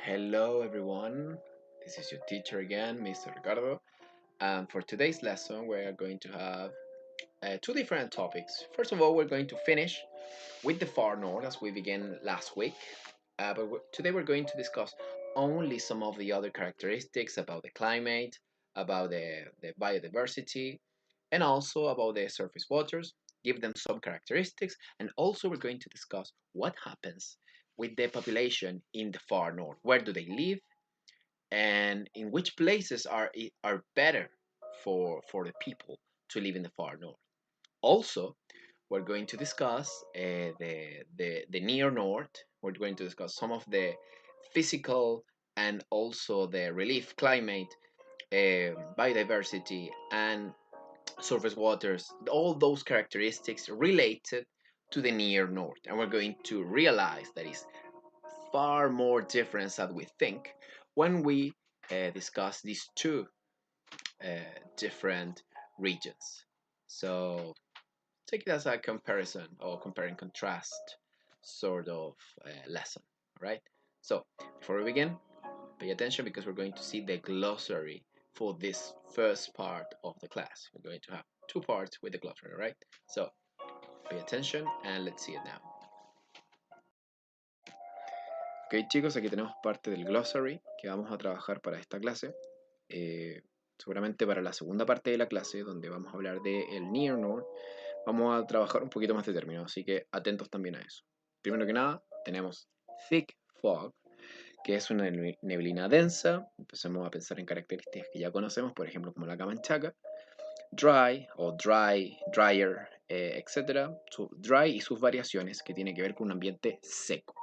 Hello everyone, this is your teacher again, Mr. Ricardo, and for today's lesson we are going to have two different topics. First of all, we're going to finish with the far north as we began last week, today we're going to discuss only some of the other characteristics about the climate, about the biodiversity, and also about the surface waters, give them some characteristics, and also we're going to discuss what happens with the population in the far north. Where do they live? And in which places are better for the people to live in the far north. Also, we're going to discuss the near north. We're going to discuss some of the physical and also the relief climate, biodiversity, and surface waters, all those characteristics related to the near north. And we're going to realize that is far more different than we think when we discuss these two different regions. So take it as a comparison or compare and contrast sort of lesson. All right. So before we begin, pay attention because we're going to see the glossary for this first part of the class. We're going to have two parts with the glossary, all right? So pay attention and let's see it now. Ok chicos, aquí tenemos parte del glossary que vamos a trabajar para esta clase. Seguramente para la segunda parte de la clase, donde vamos a hablar del Near North, vamos a trabajar un poquito más de términos, así que atentos también a eso. Primero que nada, tenemos thick fog, que es una neblina densa. Empecemos a pensar en características que ya conocemos, por ejemplo, como la camanchaca. Dry o dryer, etc. Dry y sus variaciones, que tiene que ver con un ambiente seco.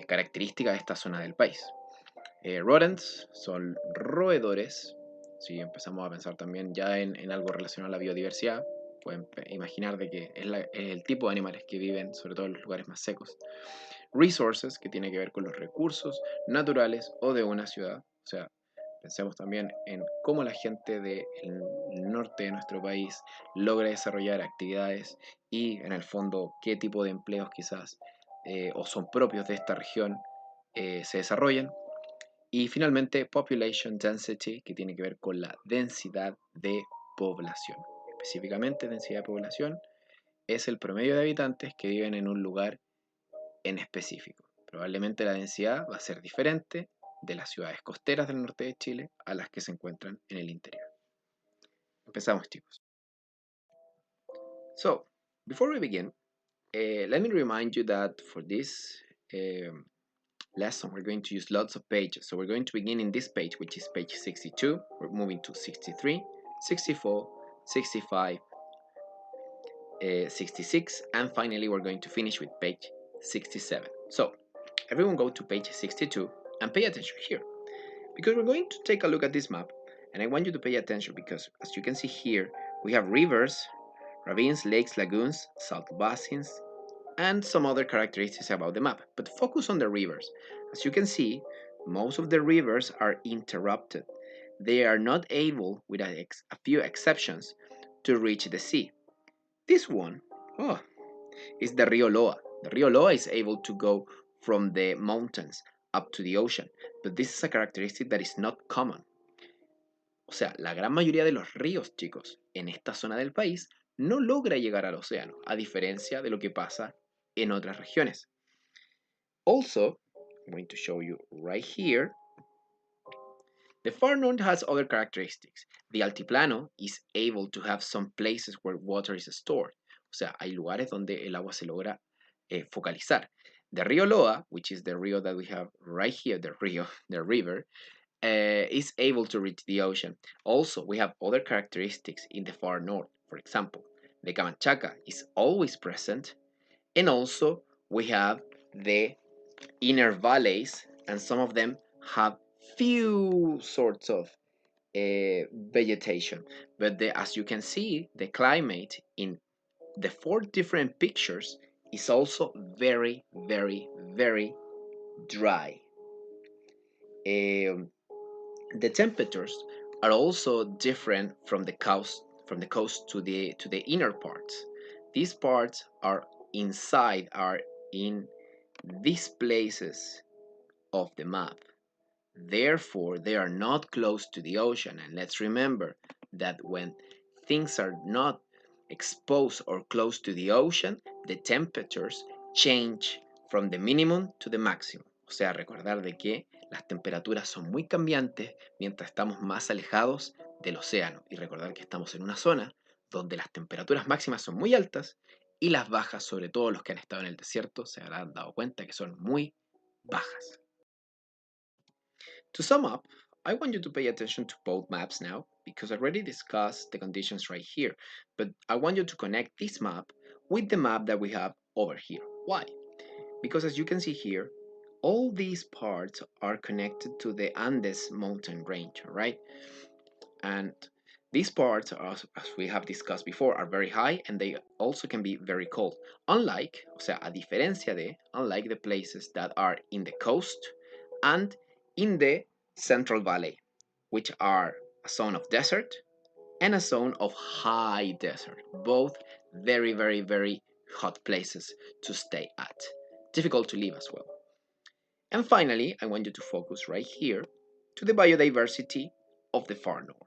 Característica de esta zona del país. Rodents son roedores. Si empezamos a pensar también ya en algo relacionado a la biodiversidad, pueden imaginar de que es el tipo de animales que viven sobre todo en los lugares más secos. Resources, que tiene que ver con los recursos naturales o de una ciudad. O sea, pensemos también en cómo la gente del norte de nuestro país logra desarrollar actividades y en el fondo qué tipo de empleos quizás o son propios de esta región se desarrollan. Y finalmente, population density, que tiene que ver con la densidad de población. Específicamente, densidad de población es el promedio de habitantes que viven en un lugar en específico. Probablemente la densidad va a ser diferente de las ciudades costeras del norte de Chile a las que se encuentran en el interior. Empezamos, chicos. So, before we begin, let me remind you that for this lesson, we're going to use lots of pages. So we're going to begin in this page, which is page 62. We're moving to 63, 64, 65, 66, and finally we're going to finish with page 67. So everyone go to page 62 and pay attention here, because we're going to take a look at this map, and I want you to pay attention because as you can see here, we have rivers, ravines, lakes, lagoons, salt basins, and some other characteristics about the map, but focus on the rivers. As you can see, most of the rivers are interrupted. They are not able, with a few exceptions, to reach the sea. This one, oh, is the Rio Loa. The Rio Loa is able to go from the mountains up to the ocean, but this is a characteristic that is not common. O sea, la gran mayoría de los ríos, chicos, en esta zona del país no logra llegar al océano, a diferencia de lo que pasa en otras regiones. Also, I'm going to show you right here, the far north has other characteristics. The altiplano is able to have some places where water is stored. O sea, hay lugares donde el agua se logra focalizar. The Rio Loa, which is the rio that we have right here, the river, is able to reach the ocean. Also, we have other characteristics in the far north. For example, the Camanchaca is always present, and also we have the inner valleys, and some of them have few sorts of vegetation. But as you can see, the climate in the four different pictures is also very, very, very dry. The temperatures are also different from the coast to the inner parts. These parts are in these places of the map. Therefore, they are not close to the ocean. And let's remember that when things are not exposed or close to the ocean, the temperatures change from the minimum to the maximum. O sea, recordar de que las temperaturas son muy cambiantes mientras estamos más alejados del océano. Y recordar que estamos en una zona donde las temperaturas máximas son muy altas y las bajas, sobre todo los que han estado en el desierto, se habrán dado cuenta que son muy bajas. To sum up, I want you to pay attention to both maps now because I already discussed the conditions right here, but I want you to connect this map with the map that we have over here. Why? Because as you can see here, all these parts are connected to the Andes mountain range, right? And these parts, as we have discussed before, are very high and they also can be very cold. Unlike, o sea, a diferencia de, unlike the places that are in the coast and in the Central Valley, which are a zone of desert and a zone of high desert, both very, very, very hot places to stay at. Difficult to live as well. And finally, I want you to focus right here to the biodiversity of the far north.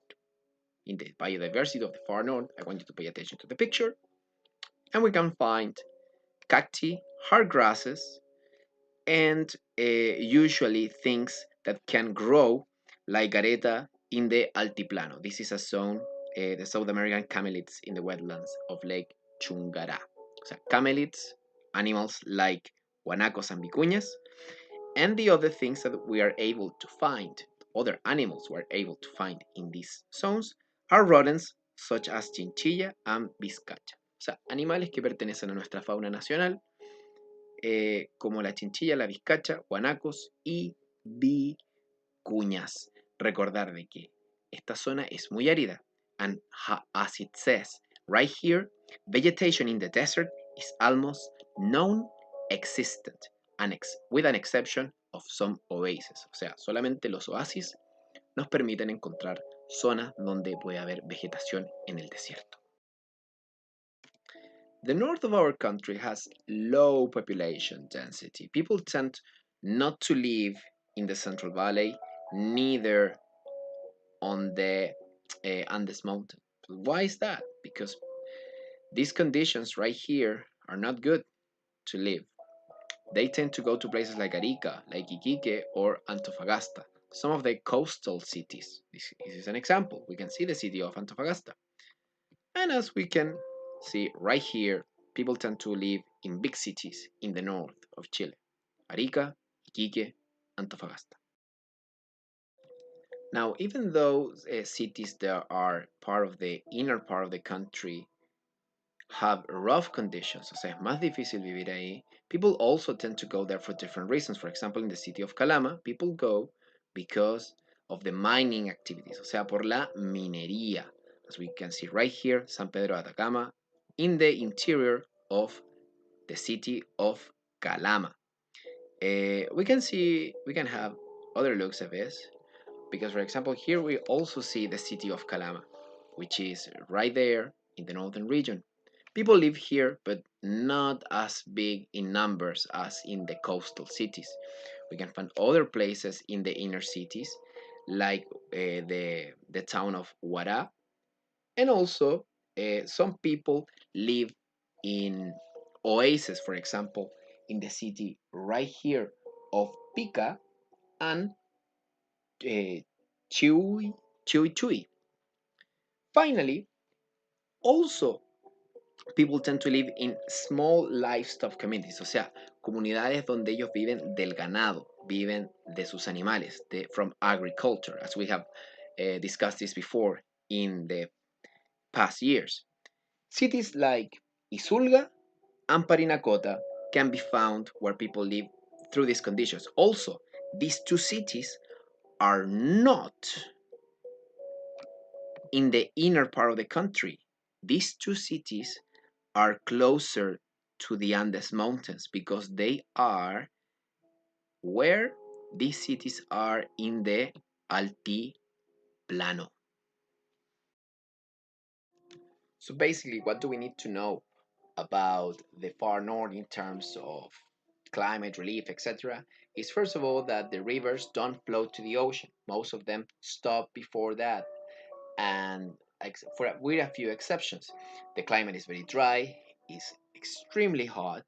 In the biodiversity of the far north, I want you to pay attention to the picture, and we can find cacti, hard grasses, and usually things that can grow like gareta in the altiplano. This is a zone, the South American camelids in the wetlands of Lake Chungara. O sea, camelids, animals like guanacos and vicuñas, and the other things that we are able to find, other animals we're able to find in these zones, are rodents such as chinchilla and vizcacha. O sea, animales que pertenecen a nuestra fauna nacional, como la chinchilla, la vizcacha, guanacos y vicuñas. Recordar de que esta zona es muy árida, and as it says right here, vegetation in the desert is almost non-existent, with an exception of some oases. O sea, solamente los oasis nos permiten encontrar zonas donde puede haber vegetación en el desierto. The north of our country has low population density. People tend not to live in the Central Valley, neither on the Andes Mountain. Why is that? Because these conditions right here are not good to live. They tend to go to places like Arica, like Iquique, or Antofagasta, some of the coastal cities. This is an example. We can see the city of Antofagasta. And as we can see right here, people tend to live in big cities in the north of Chile. Arica, Iquique, Antofagasta. Now, even though cities that are part of the inner part of the country have rough conditions, o sea, es más difícil vivir ahí, people also tend to go there for different reasons. For example, in the city of Calama, people go because of the mining activities, o sea, por la minería. As we can see right here, San Pedro de Atacama, in the interior of the city of Calama. We can have other looks of this, because for example, here we also see the city of Calama, which is right there in the northern region. People live here, but not as big in numbers as in the coastal cities. We can find other places in the inner cities, like the town of Huara, and also some people live in oases, for example, in the city right here of Pica and Chui. Finally, also people tend to live in small livestock communities, o sea, comunidades donde ellos viven del ganado, viven de sus animales, from agriculture, as we have discussed this before in the past years. Cities like Isulga and Parinacota can be found where people live through these conditions. Also, these two cities are not in the inner part of the country. These two cities are closer to the Andes Mountains because they are where these cities are in the altiplano. So basically, what do we need to know about the far north in terms of climate, relief, etc.? is first of all that the rivers don't flow to the ocean. Most of them stop before that, and with a few exceptions. The climate is very dry, is extremely hot.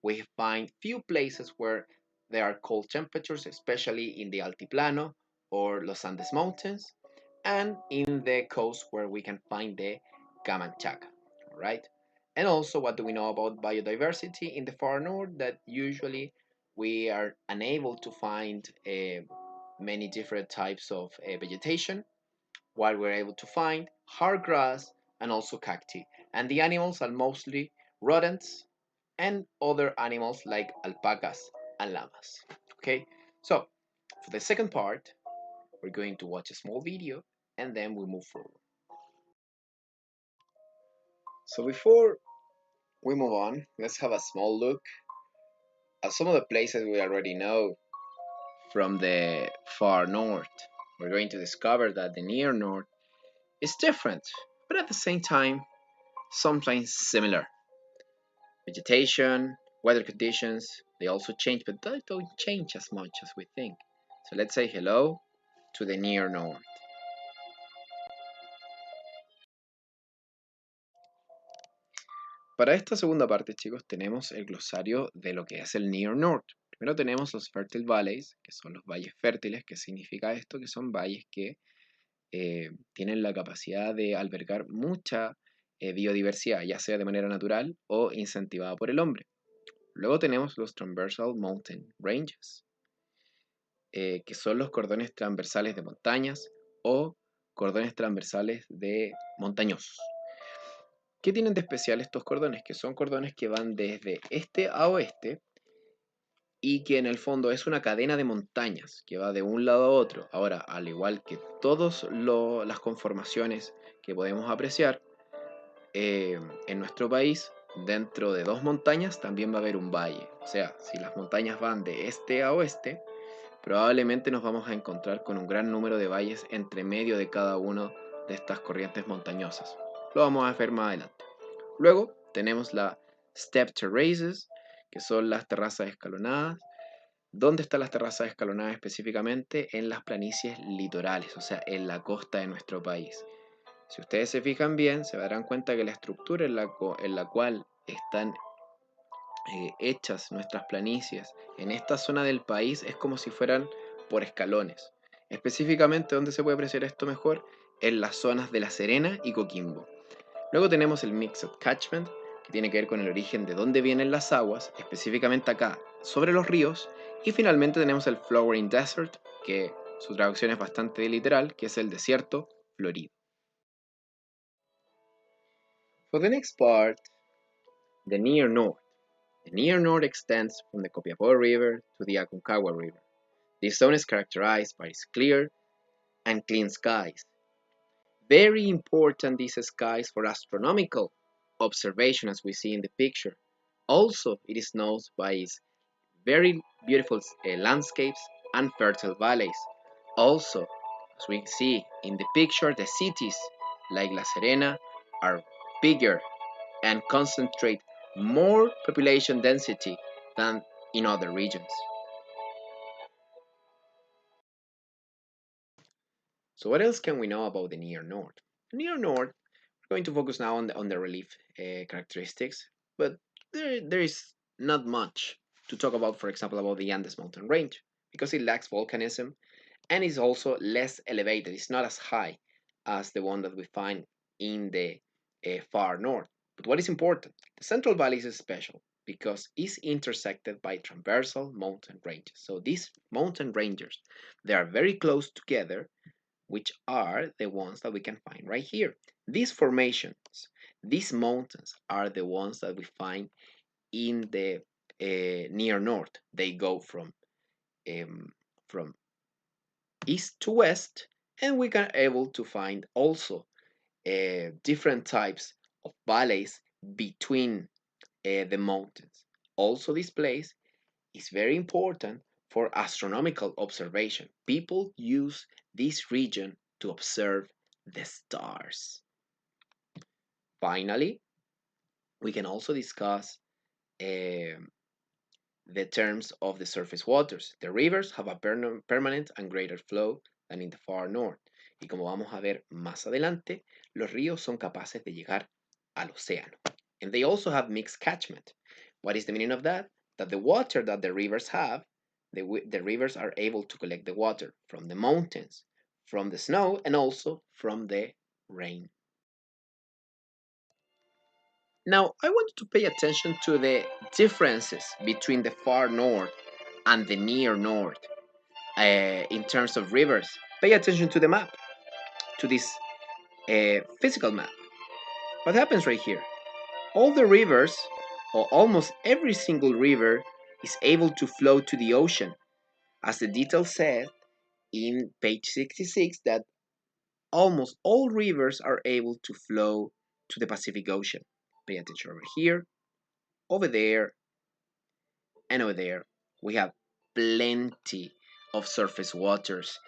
We find few places where there are cold temperatures, especially in the Altiplano or Los Andes Mountains, and in the coast where we can find the Camanchaca, right? And also, what do we know about biodiversity in the far north? That usually we are unable to find many different types of vegetation, while we're able to find hard grass and also cacti. And the animals are mostly rodents and other animals like alpacas and llamas. Okay, so for the second part, we're going to watch a small video and then we move forward. So before we move on, let's have a small look at some of the places we already know from the far north. We're going to discover that the near north is different, but at the same time, sometimes similar. Vegetation, weather conditions, they also change, but they don't change as much as we think. So let's say hello to the near north. Para esta segunda parte, chicos, tenemos el glosario de lo que es el Near North. Primero tenemos los Fertile Valleys, que son los valles fértiles. ¿Qué significa esto? Que son valles que tienen la capacidad de albergar mucha biodiversidad, ya sea de manera natural o incentivada por el hombre. Luego tenemos los Transversal Mountain Ranges, que son los cordones transversales de montañas o cordones transversales de montañosos. ¿Qué tienen de especial estos cordones? Que son cordones que van desde este a oeste y que en el fondo es una cadena de montañas que va de un lado a otro. Ahora, al igual que todas las conformaciones que podemos apreciar en nuestro país, dentro de dos montañas también va a haber un valle. O sea, si las montañas van de este a oeste, probablemente nos vamos a encontrar con un gran número de valles entre medio de cada una de estas corrientes montañosas. Lo vamos a ver más adelante. Luego tenemos la Step Terraces, que son las terrazas escalonadas. ¿Dónde están las terrazas escalonadas específicamente? En las planicies litorales, o sea, en la costa de nuestro país. Si ustedes se fijan bien, se darán cuenta que la estructura en la cual están hechas nuestras planicies en esta zona del país es como si fueran por escalones. Específicamente, ¿dónde se puede apreciar esto mejor? En las zonas de La Serena y Coquimbo. Luego tenemos el Mixed Catchment, que tiene que ver con el origen de dónde vienen las aguas, específicamente acá, sobre los ríos. Y finalmente tenemos el Flowering Desert, que su traducción es bastante literal, que es el desierto florido. For the next part, the Near North. The Near North extends from the Copiapó River to the Aconcagua River. This zone is characterized by its clear and clean skies. Very important these skies for astronomical observation as we see in the picture. Also, it is known by its very beautiful landscapes and fertile valleys. Also, as we see in the picture, the cities like La Serena are bigger and concentrate more population density than in other regions. So what else can we know about the near north? The near north, we're going to focus now on the relief characteristics, but there is not much to talk about, for example, about the Andes mountain range, because it lacks volcanism and is also less elevated. It's not as high as the one that we find in the far north. But what is important, the Central Valley is special because it's intersected by transversal mountain ranges. So these mountain ranges, they are very close together, which are the ones that we can find right here. These formations, these mountains are the ones that we find in the near north. They go from east to west, and we can able to find also different types of valleys between the mountains. Also, this place is very important for astronomical observation. People use this region to observe the stars. Finally, we can also discuss the terms of the surface waters. The rivers have a permanent and greater flow than in the far north. Y como vamos a ver más adelante, los ríos son capaces de llegar al océano. And they also have mixed catchment. What is the meaning of that? That the water that the rivers have, the rivers are able to collect the water from the mountains, from the snow, and also from the rain. Now, I want you to pay attention to the differences between the far north and the near north in terms of rivers. Pay attention to the map, to this physical map. What happens right here? All the rivers, or almost every single river, is able to flow to the ocean. As the detail said in page 66, that almost all rivers are able to flow to the Pacific Ocean. Pay attention over here, over there, and over there. We have plenty of surface waters,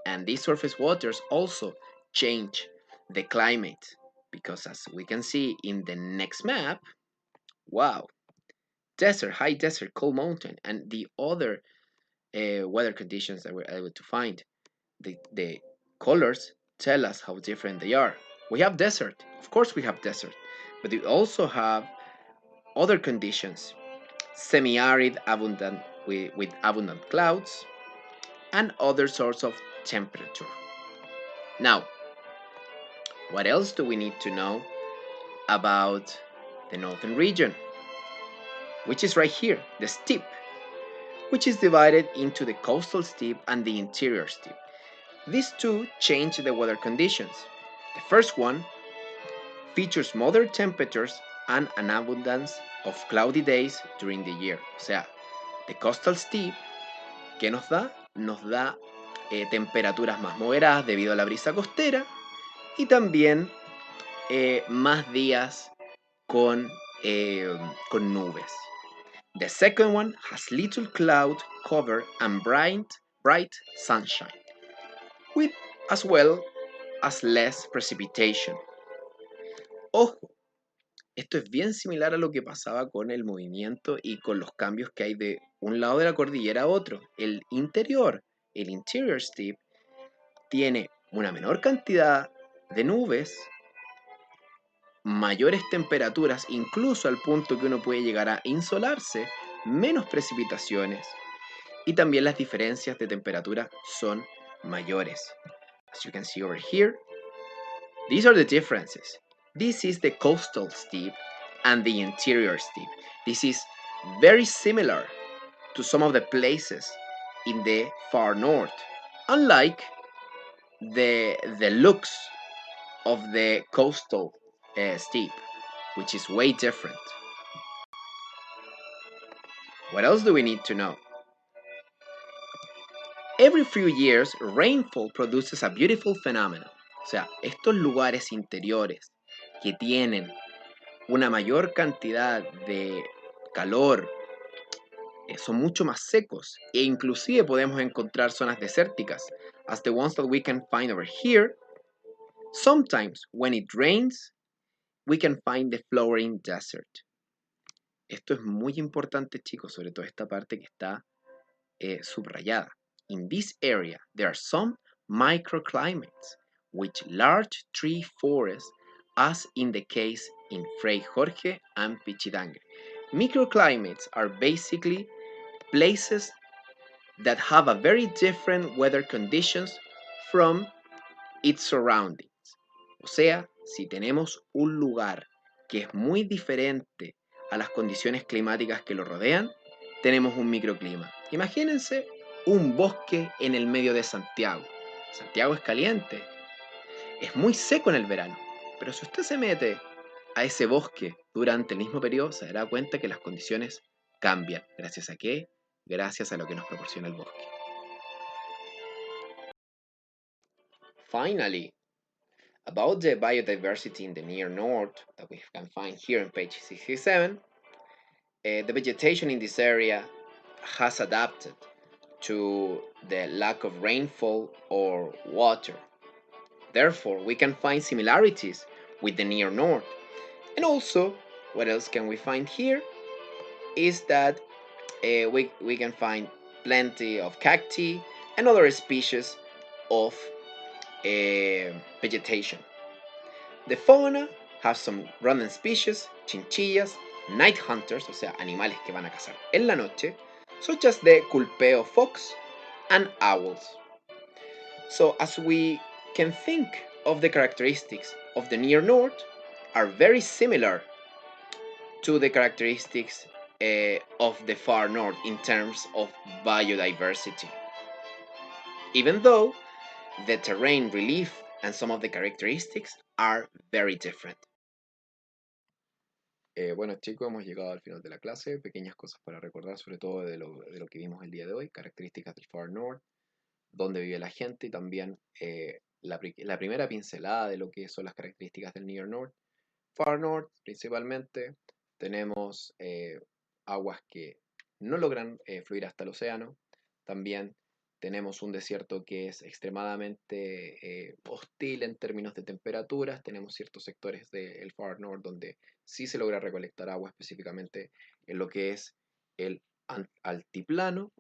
and these surface waters also change the climate because, as we can see in the next map, wow, desert, high desert, cold mountain, and the other weather conditions that we're able to find. The colors tell us how different they are. We have desert, of course, we have desert, but we also have other conditions, semi-arid, abundant with abundant clouds, and other sorts of temperature. Now, what else do we need to know about the northern region? Which is right here, the steppe, which is divided into the coastal steppe and the interior steppe. These two change the weather conditions. The first one features moderate temperatures and an abundance of cloudy days during the year. O sea, the coastal steppe, ¿qué nos da? Nos da temperaturas más moderadas debido a la brisa costera y también más días con, con nubes. The second one has little cloud cover and bright sunshine, with as well as less precipitation. Ojo, esto es bien similar a lo que pasaba con el movimiento y con los cambios que hay de un lado de la cordillera a otro. El interior, el interior steppe, tiene una menor cantidad de nubes, mayores temperaturas, incluso al punto que uno puede llegar a insolarse, menos precipitaciones y también las diferencias de temperatura son mayores. As you can see over here, these are the differences. This is the coastal steppe and the interior steppe. This is very similar to some of the places in the far north, unlike the looks of the coastal steppe, which is way different. What else do we need to know? Every few years, rainfall produces a beautiful phenomenon. O sea, estos lugares interiores que tienen una mayor cantidad de calor son mucho más secos e inclusive podemos encontrar zonas desérticas, as the ones that we can find over here. Sometimes when it rains, we can find the flowering desert. Esto es muy importante, chicos, sobre todo esta parte que está subrayada. In this area, there are some microclimates with large tree forests, as in the case in Fray Jorge and Pichidangre. Microclimates are basically places that have a very different weather conditions from its surroundings. O sea, si tenemos un lugar que es muy diferente a las condiciones climáticas que lo rodean, tenemos un microclima. Imagínense un bosque en el medio de Santiago. Santiago es caliente, es muy seco en el verano, pero si usted se mete a ese bosque durante el mismo periodo, se dará cuenta que las condiciones cambian. ¿Gracias a qué? Gracias a lo que nos proporciona el bosque. Finally, about the biodiversity in the near north that we can find here on page 67, the vegetation in this area has adapted to the lack of rainfall or water. Therefore, we can find similarities with the near north. And also, what else can we find here is that we can find plenty of cacti and other species of vegetation. The fauna have some rodent species, chinchillas, night hunters, o sea, animales que van a cazar en la noche, such as the culpeo fox and owls. So, as we can think of the characteristics of the near north, are very similar to the characteristics of the far north in terms of biodiversity. Even though the terrain relief and some of the characteristics are very different. Bueno chicos, hemos llegado al final de la clase. Pequeñas cosas para recordar, sobre todo de lo que vimos el día de hoy. Características del Far North, dónde vive la gente y también la primera pincelada de lo que son las características del Near North. Far North, principalmente, tenemos aguas que no logran fluir hasta el océano. También tenemos un desierto que es extremadamente hostil en términos de temperaturas. Tenemos ciertos sectores del Far North donde sí se logra recolectar agua, específicamente en lo que es el altiplano.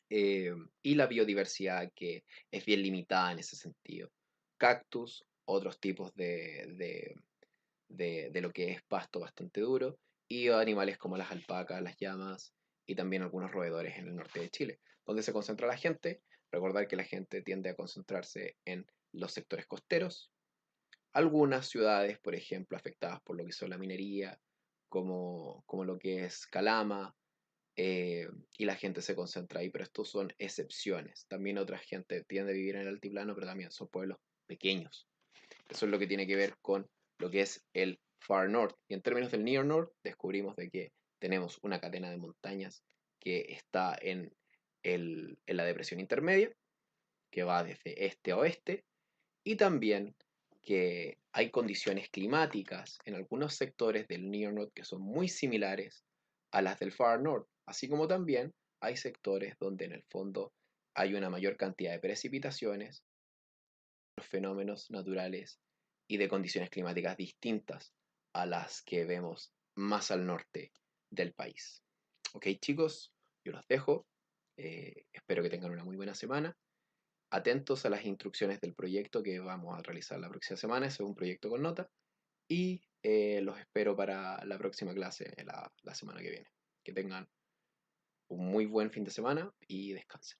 Y la biodiversidad que es bien limitada en ese sentido. Cactus, otros tipos de lo que es pasto bastante duro, y animales como las alpacas, las llamas y también algunos roedores en el norte de Chile. ¿Dónde se concentra la gente? Recordar que la gente tiende a concentrarse en los sectores costeros. Algunas ciudades, por ejemplo, afectadas por lo que son la minería, como lo que es Calama, y la gente se concentra ahí, pero estos son excepciones. También otra gente tiende a vivir en el altiplano, pero también son pueblos pequeños. Eso es lo que tiene que ver con lo que es el Far North. Y en términos del Near North, descubrimos de que tenemos una cadena de montañas que está en la depresión intermedia, que va desde este a oeste, y también que hay condiciones climáticas en algunos sectores del Near North que son muy similares a las del Far North, así como también hay sectores donde en el fondo hay una mayor cantidad de precipitaciones, fenómenos naturales y de condiciones climáticas distintas a las que vemos más al norte del país. Ok chicos, yo los dejo. Espero que tengan una muy buena semana. Atentos a las instrucciones del proyecto que vamos a realizar la próxima semana. Ese es un proyecto con nota. Y los espero para la próxima clase la semana que viene. Que tengan un muy buen fin de semana y descansen.